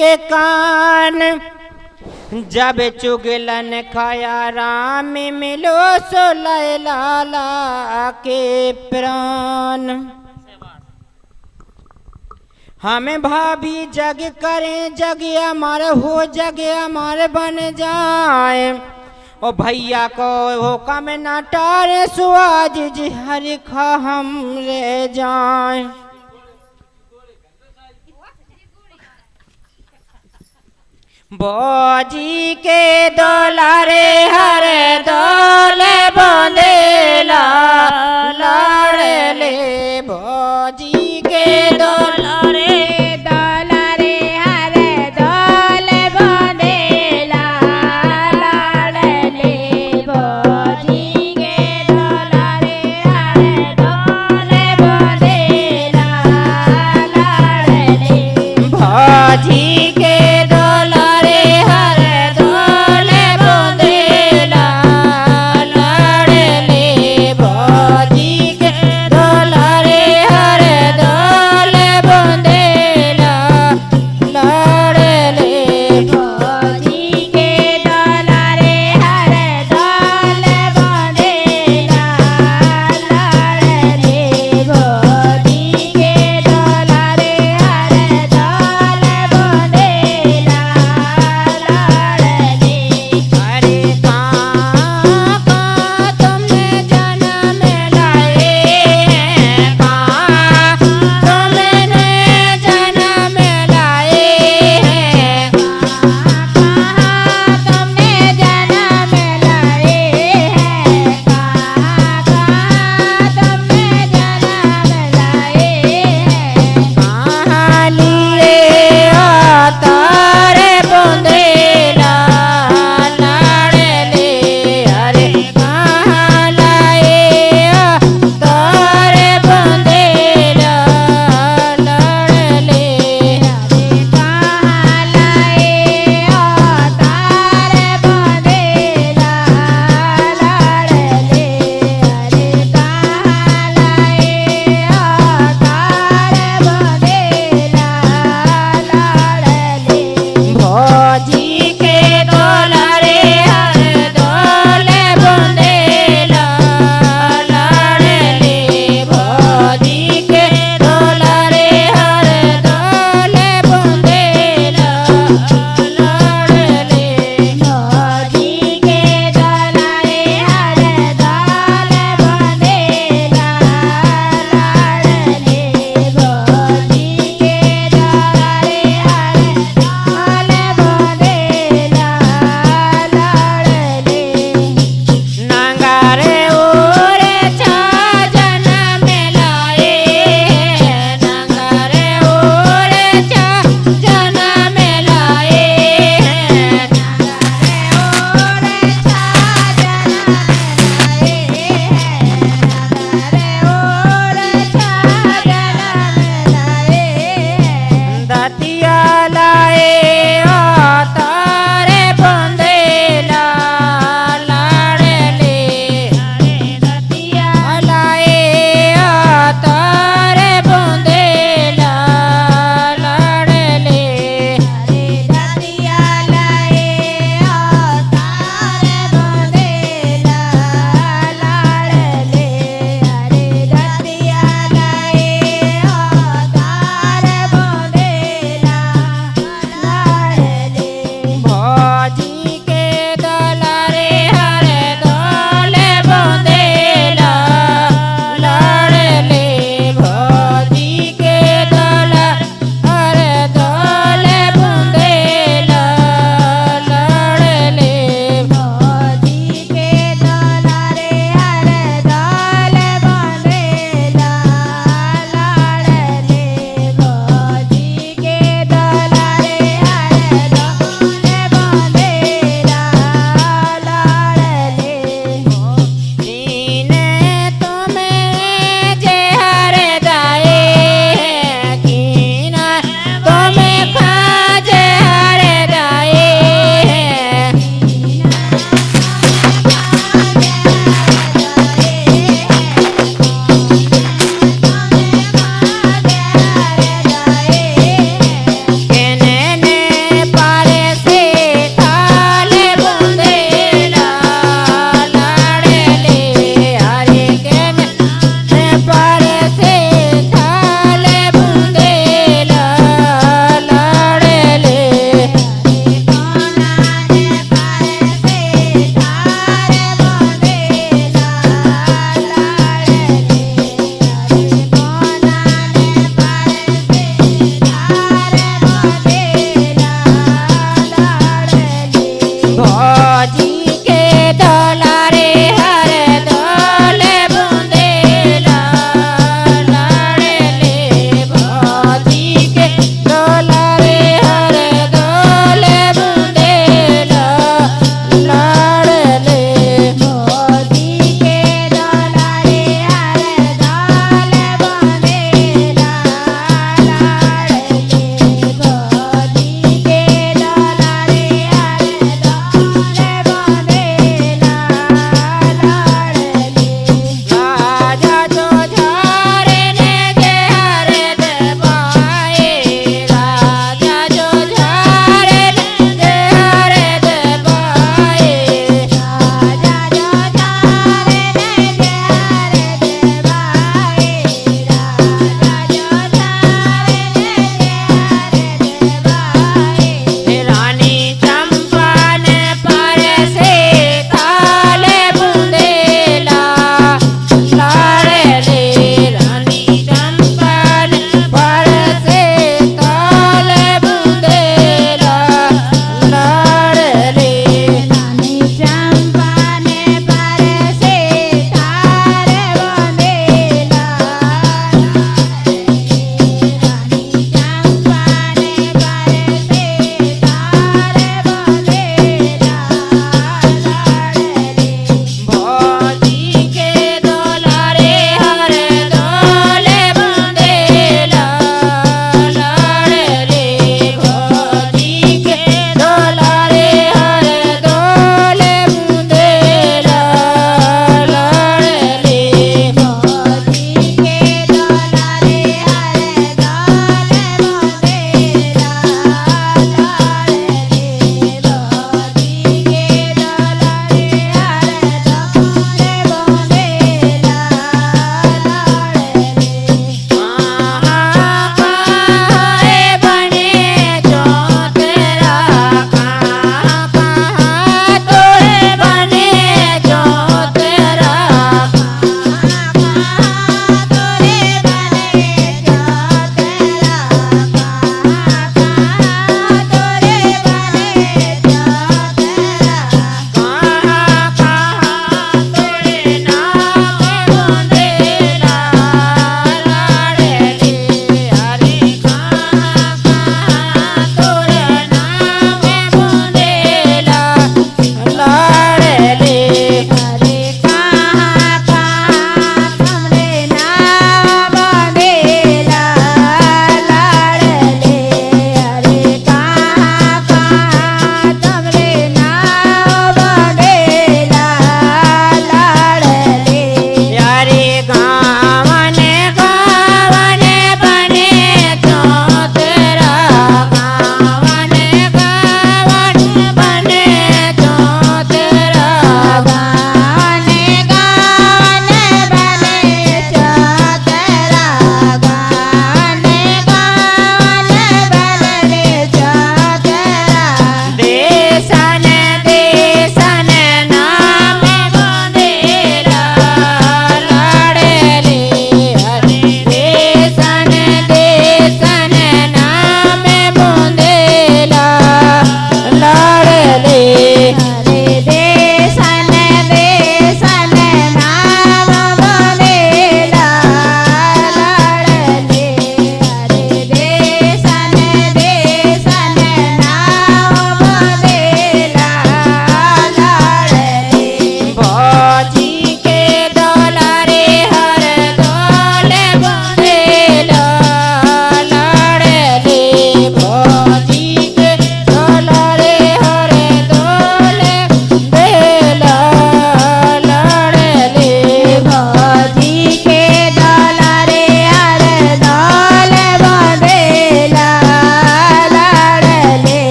के कान जब चुगलन खाया राम मिलो सो लाला के प्राण। हमें भाभी जग करें जग अमर हो जग अमर बन जाए। ओ भैया को हो कम न टारे सुआज जी हर खा हम रे जाए। बोजी के दोलारे हर दोले बंदेला लाड़े ले बोजी के दोलारे दोलारे हर दोले बंदेला लाड़े ले बोजी के दोलारे हर दोले बंदेला लाड़े ले भौजी के दोलारे हर दोले बंदेला लाड़े ले भौजी के दोलारे हर दोले बंदेला लाड़े ले बोजी के दोलारे हर दोले बंदेला लाड़े ले बोजी के दोलारे हर दोले बंदेला लाड़े ले अरे कहाँ तुमने जन्म लाए हैं कहाँ तुमने जन्म लाए हैं कहाँ तुमने जन्म लाए हैं कहाँ तुमने जन्म लाए हैं कहाँ लिए तारे बंदेला लाड़े ले अरे कहाँ लाए तारे बंदेला लाड़े ले कहाँ लाए तारे बंदेला लाड़े ले अरे कहाँ लाए तारे बंदेला लाड़े ले भौजी के दोलारे हर दोले बंदेला लाड़े ले भौजी के दोलारे हर दोले बंदेला लाड़े ले भौजी के दोलारे हर दोले बंदेला लाड़े ले भौजी के दोलारे हर दोले बंदेला लाड़े ले नंगारे ओरे छा जन्म लाए हैं नंगारे ओरे छा जन्म लाए हैं नगारे ओरे छा जन्म लाए हैं दतिया लाए तारे बंदेला लाड़े ले दतिया लाए तारे बंदेला लाड़े ले दतिया लाए तारे बंदेला लाड़े ले दतिया लाए तारे बंदेला लाड़े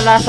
કરેલા